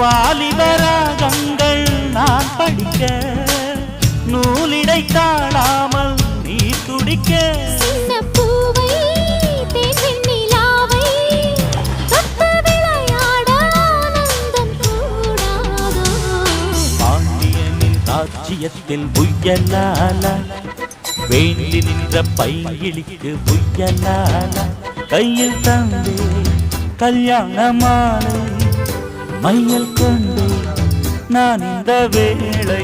வாலிபராகங்கள் நான் படிக்க நூலிடை தாழாமல் நீ துடிக்க பாண்டியனின் ராஜ்யத்தில் புயலாலா வேண்டி நின்ற பைங்கிளிக்கு புயலாலா கையில் தந்தே கல்யாண மாலை மையல் கொண்டு நான் இந்த வேளை